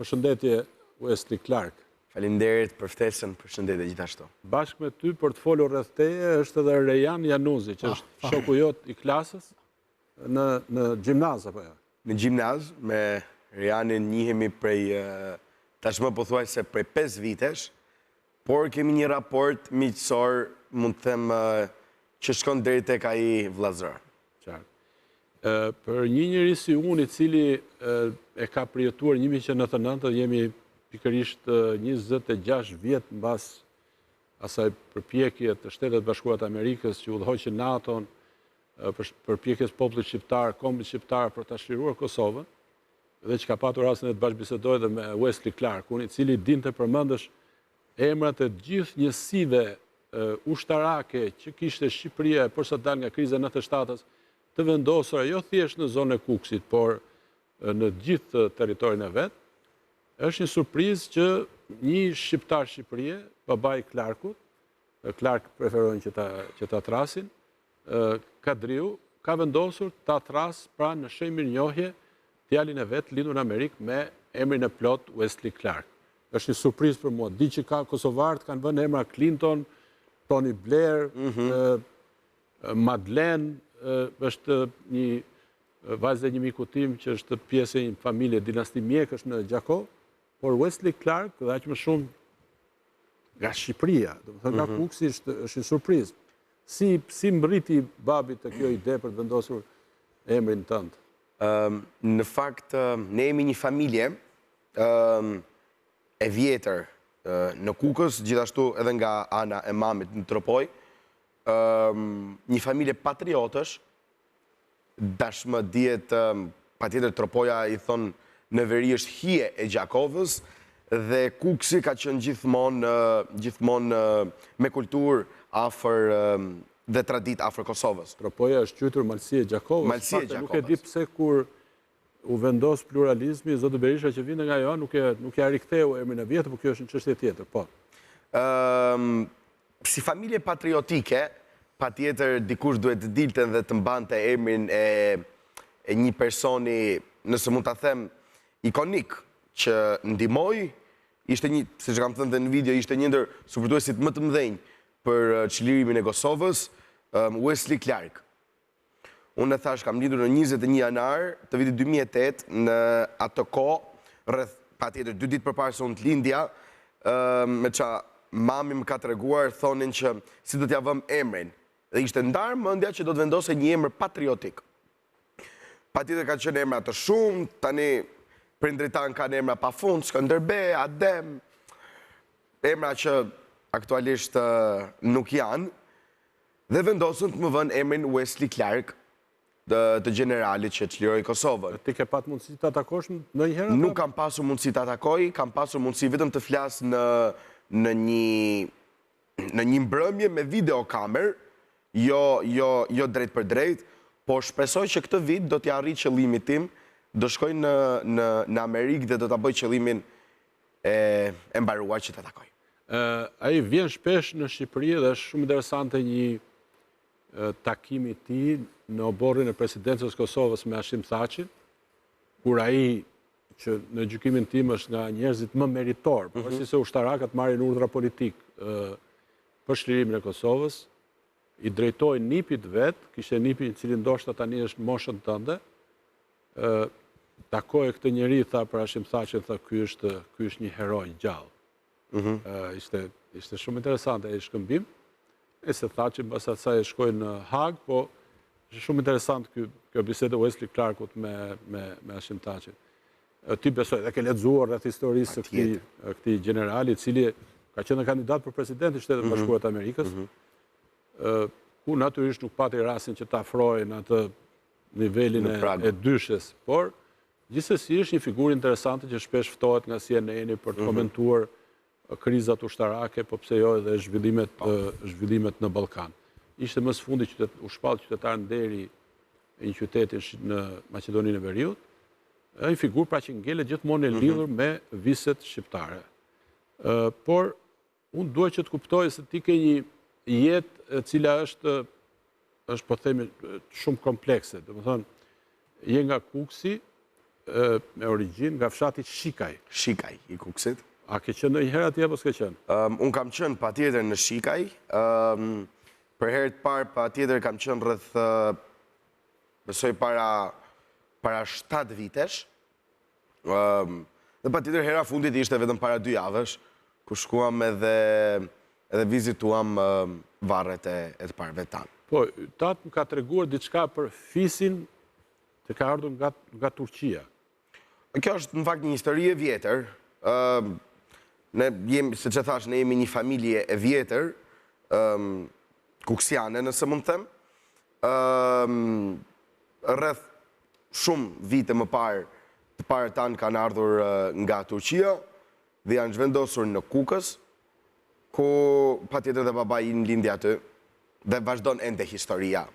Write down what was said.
Përshëndetje, Wesley Clark. Faleminderit për ftesën, përshëndetje gjithashtu. Bashkë me ty për të folur rreth teje është edhe Rejan Januzi, që është shoku jot i klasës në gjimnaz apo jo? Në gjimnaz, me Rejanin njihemi prej tashmë pothuajse prej 5 vitesh, por kemi një raport miqësor, mund të them që shkon deri tek ai vllazër. Qartë. Për një njeri si unë i cili e ka përjetuar 1999, jemi pikërisht 26 vjet mbas asaj përpjekje të Shtetet Bashkuara të Amerikës që udhëhoqin NATO-n, përpjekjes popullit shqiptar, kombit shqiptar për ta shliruar Kosovën, dhe që ka patur rastin e të bashkëbisedoj dhe me Wesley Clark, unë i cili dinte përmendësh emrat e gjithë njësive ushtarake që kishte Shqipëria përsa dal nga kriza e 97-s, të vendosura jo thjesht në zonën e Kukësit, por në gjithë territorin e vet. Është një surprizë që një shqiptar Shqipërie, babai Clarkut, Clark preferojnë që ta trasin, Kadriu, ka vendosur ta tras pra në shenjë mirënjohje djalin e vet lindur në Amerikë me emrin e plot Wesley Clark. Është një surprizë për mua. Di që ka kosovarët kanë vënë emra Clinton, Tony Blair, Madeleine, është një vajzë e një miku tim që është pjesë e një familje dinasti mjekësh në Gjakov, por Wesley Clark dhe aq më shumë nga Shqipëria, domethënë nga Kuksi është një surprizë. Si mbriti babi të kjo ide për të vendosur emrin tënd? Në fakt, ne jemi një familje e vjetër në Kukës, gjithashtu edhe nga ana e mamit në Tropoj, një familje patriotësh, dashmë dihet patjetër Tropoja i thon në veri është hije e Gjakovës, dhe Kuksi ka qenë gjithmonë me kulturë afër dhe traditë afër Kosovës. Tropoja është quajtur Malësia e Gjakovës. Malësia e Gjakovës. Nuk e di pse kur u vendos pluralizmi, zoti Berisha që vinte nga jo, nuk e riktheu emrin e vjetër, por kjo është një çështje tjetër, po. Si familje patriotike, patjetër dikush duhet të dilte dhe të mbante emrin e një personi, nëse mund ta them, ikonik, që ndihmoi, ishte një, siç kam thënë në video, ishte një ndër supportuesit më të mëdhenj për çlirimin e Kosovës, Wesley Clark. Unë e thash, kam lindur në 21 janar të vitit 2008, në atë kohë, rreth patjetër 2 ditë përpara se unë të lindja, me ça mami më ka treguar, thonin që si do t'ja vëm emrin. Dhe ishte ndarë mendja që do të vendose një emër patriotik. Patjetër ka qenë emra të shumë, tani prindrit tanë kanë emra pafund, Skënderbe, Adem, emra që aktualisht nuk janë, dhe vendosën të më vënë emrin Wesley Clark, të generalit që çliroi Kosovën. Ti ke pat mundësi të atakosh ndonjëherë? Nuk kam pasur mundësi të atakoj, kam pasur mundësi vetëm të flas në një mbrëmje me videokamer, jo drejt për drejt, po shpresoj që këtë vit do t'ja arrijë qëllimin tim, do shkoj në Amerikë dhe do ta bëj qëllimin e mbaruar që t'atakoj. Ai vjen shpesh në Shqipëri dhe është shumë interesante një takimi i tij në oborrin e presidencës Kosovës me Hashim Thaqin, kur ai që në gjykimin tim është nga njerëzit më meritor, pavarësisht se ushtarakët marrin urdhra politik për shlirimin e Kosovës, i drejtoi nipit vet, kishte nipi i cili ndoshta tani është moshën tënde, takoi këtë njeri, tha për Hashim Thaqin, tha ky është një heroj gjallë. Ishte shumë interesante ai shkëmbim. Se Thaqi mbas asaj shkoi në Hag, po është shumë interesant kjo bisedë e Wesley Clarkut me Hashim Thaqin. Ti besoj dhe ke lexuar rreth historisë së këtij generali, i cili ka qenë kandidat për president i Shtetet Bashkuara të Amerikës, ku natyrisht nuk pati rastin që ta afrojë në atë nivelin e dyshes, por gjithsesi është një figurë interesante që shpesh ftohet nga CNN për të komentuar krizat ushtarake, po pse jo edhe zhvillimet në Ballkan. Ishte më së fundi u shpall qytetar nderi i një qyteti në Maqedoninë e Veriut, një figurë pra që ngelet gjithmonë e lidhur me viset shqiptare. Por unë duaj që të kuptoj se ti ke një jetë e cila është po themi shumë komplekse. Domethënë, je nga Kuksi, me origjinë nga fshati Shikaj. Shikaj, i Kukësit. A ke qenë ndonjëherë atje apo s'ke qenë? Unë kam qenë patjetër në Shikaj. Për herë të parë patjetër kam qenë rreth besoj para 7 vitesh. Dhe patjetër hera fundit ishte vetëm para 2 javësh, ku shkuam edhe vizituam varret e të parëve tanë. Po, tatë më ka treguar diçka për fisin të ka ardhur nga Turqia. Kjo është në fakt një histori e vjetër. Ne jemi, siç e thash, ne jemi një familje e vjetër, kuksiane, nëse mund të them. Rreth shumë vite më parë, të parët tanë kanë ardhur nga Turqia dhe janë zhvendosur në Kukës, ku patjetër dhe babai në lindi aty dhe vazhdon ende historia.